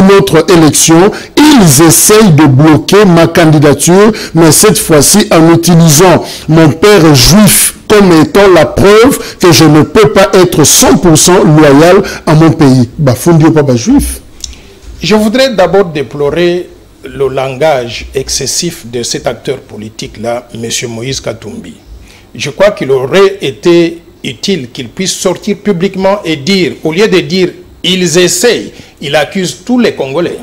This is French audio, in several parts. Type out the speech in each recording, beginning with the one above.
une autre élection, ils essayent de bloquer ma candidature, mais cette fois-ci en utilisant mon père juif comme étant la preuve que je ne peux pas être 100% loyal à mon pays. Bafundi Papa juif. Je voudrais d'abord déplorer le langage excessif de cet acteur politique-là, M. Moïse Katumbi. Je crois qu'il aurait été utile qu'il puisse sortir publiquement et dire, au lieu de dire « ils essayent », il accuse tous les Congolais.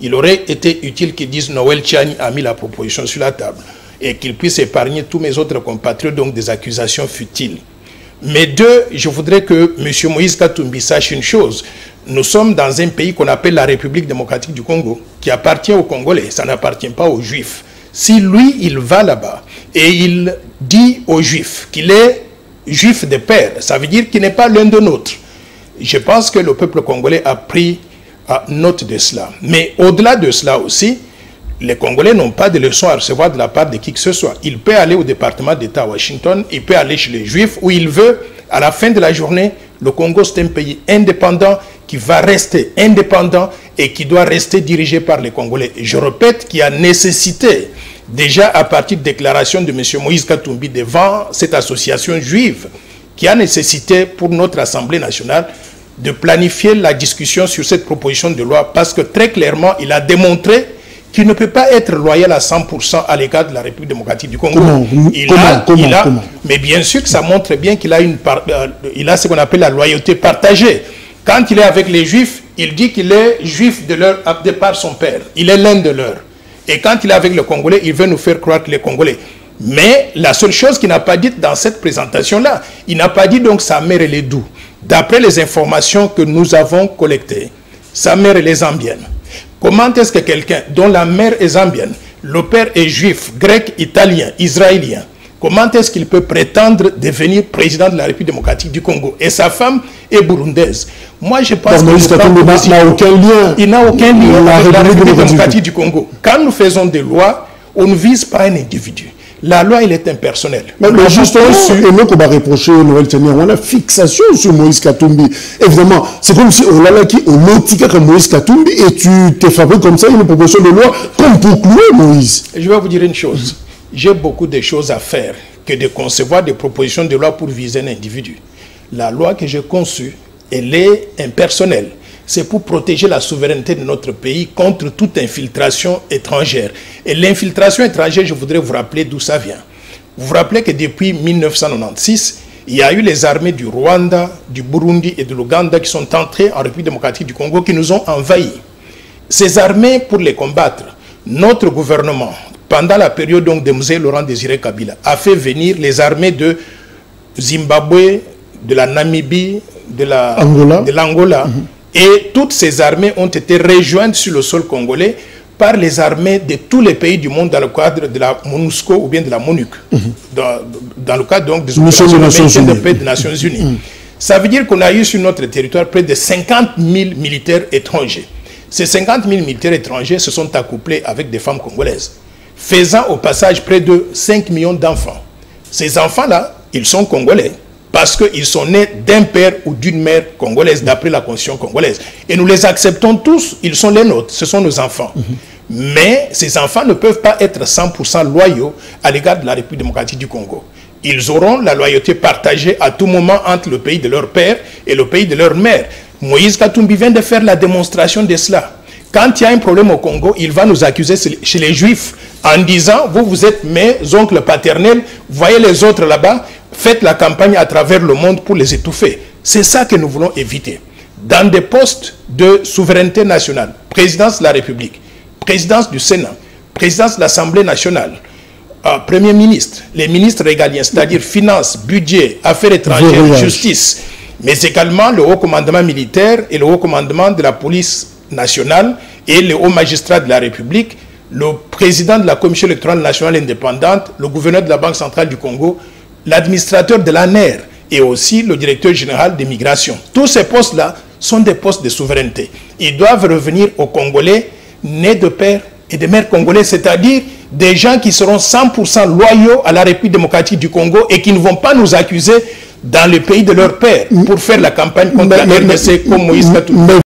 Il aurait été utile qu'il dise « Noël Tchani a mis la proposition sur la table » et qu'il puisse épargner tous mes autres compatriotes donc des accusations futiles. Mais deux, je voudrais que M. Moïse Katumbi sache une chose. Nous sommes dans un pays qu'on appelle la République démocratique du Congo, qui appartient aux Congolais, ça n'appartient pas aux Juifs. Si lui, il va là-bas et il dit aux Juifs qu'il est Juif de père, ça veut dire qu'il n'est pas l'un de nôtres. Je pense que le peuple congolais a pris note de cela. Mais au-delà de cela aussi, les Congolais n'ont pas de leçons à recevoir de la part de qui que ce soit. Il peut aller au département d'État à Washington, il peut aller chez les Juifs, où il veut. À la fin de la journée, le Congo, c'est un pays indépendant qui va rester indépendant et qui doit rester dirigé par les Congolais. Et je répète qu'il y a nécessité, déjà à partir de déclaration de M. Moïse Katumbi devant cette association juive, qui a nécessité pour notre Assemblée nationale de planifier la discussion sur cette proposition de loi, parce que très clairement, il a démontré qu'il ne peut pas être loyal à 100% à l'égard de la République démocratique du Congo. Comment? Mais bien sûr que ça montre bien qu'il a, il a ce qu'on appelle la loyauté partagée. Quand il est avec les Juifs, il dit qu'il est Juif de par son père. Il est l'un de leurs. Et quand il est avec les Congolais, il veut nous faire croire que les Congolais. Mais la seule chose qu'il n'a pas dite dans cette présentation-là, il n'a pas dit donc sa mère elle est d'où. D'après les informations que nous avons collectées, sa mère elle est zambienne. Comment est-ce que quelqu'un dont la mère est zambienne, le père est juif, grec, italien, israélien, comment est-ce qu'il peut prétendre devenir président de la République démocratique du Congo? Et sa femme est burundaise. Moi, je pense qu'il n'a aucun lien. Il n'a aucun lien avec la République démocratique du Congo. Quand nous faisons des lois, on ne vise pas un individu. La loi, elle est impersonnelle. Mais justement, et nous, on va reprocher Noël Tchani, on a fixation sur Moïse Katumbi. Évidemment, c'est comme si on l'a qui, on l'autique comme Moïse Katumbi, et tu t'es fabriqué comme ça une proposition de loi, comme pour clouer Moïse. Je vais vous dire une chose. J'ai beaucoup de choses à faire que de concevoir des propositions de loi pour viser un individu. La loi que j'ai conçue, elle est impersonnelle. C'est pour protéger la souveraineté de notre pays contre toute infiltration étrangère. Et l'infiltration étrangère, je voudrais vous rappeler d'où ça vient. Vous vous rappelez que depuis 1996, il y a eu les armées du Rwanda, du Burundi et de l'Ouganda qui sont entrées en République démocratique du Congo, qui nous ont envahis. Ces armées, pour les combattre, notre gouvernement, pendant la période donc de M. Laurent Désiré Kabila, a fait venir les armées de Zimbabwe, de la Namibie, de l'Angola. Et toutes ces armées ont été rejointes sur le sol congolais par les armées de tous les pays du monde dans le cadre de la MONUSCO ou bien de la MONUC, dans le cadre donc des opérations de paix des Nations Unies. Ça veut dire qu'on a eu sur notre territoire près de 50 000 militaires étrangers. Ces 50 000 militaires étrangers se sont accouplés avec des femmes congolaises, faisant au passage près de 5 millions d'enfants. Ces enfants-là, ils sont congolais, parce qu'ils sont nés d'un père ou d'une mère congolaise, d'après la constitution congolaise. Et nous les acceptons tous, ils sont les nôtres, ce sont nos enfants. Mais ces enfants ne peuvent pas être 100% loyaux à l'égard de la République démocratique du Congo. Ils auront la loyauté partagée à tout moment entre le pays de leur père et le pays de leur mère. Moïse Katumbi vient de faire la démonstration de cela. Quand il y a un problème au Congo, il va nous accuser chez les Juifs en disant, vous êtes mes oncles paternels, voyez les autres là-bas, faites la campagne à travers le monde pour les étouffer. C'est ça que nous voulons éviter. Dans des postes de souveraineté nationale, présidence de la République, présidence du Sénat, présidence de l'Assemblée nationale, Premier ministre, les ministres régaliens, c'est-à-dire finances, budget, affaires étrangères, justice, mais également le haut commandement militaire et le haut commandement de la police nationale et le haut magistrat de la République, le président de la Commission électorale nationale indépendante, le gouverneur de la Banque centrale du Congo, l'administrateur de l'ANER et aussi le directeur général des migrations. Tous ces postes-là sont des postes de souveraineté. Ils doivent revenir aux Congolais nés de père et de mère congolais, c'est-à-dire des gens qui seront 100% loyaux à la République démocratique du Congo et qui ne vont pas nous accuser dans le pays de leur père pour faire la campagne contre la RDC comme Moïse Katumbi.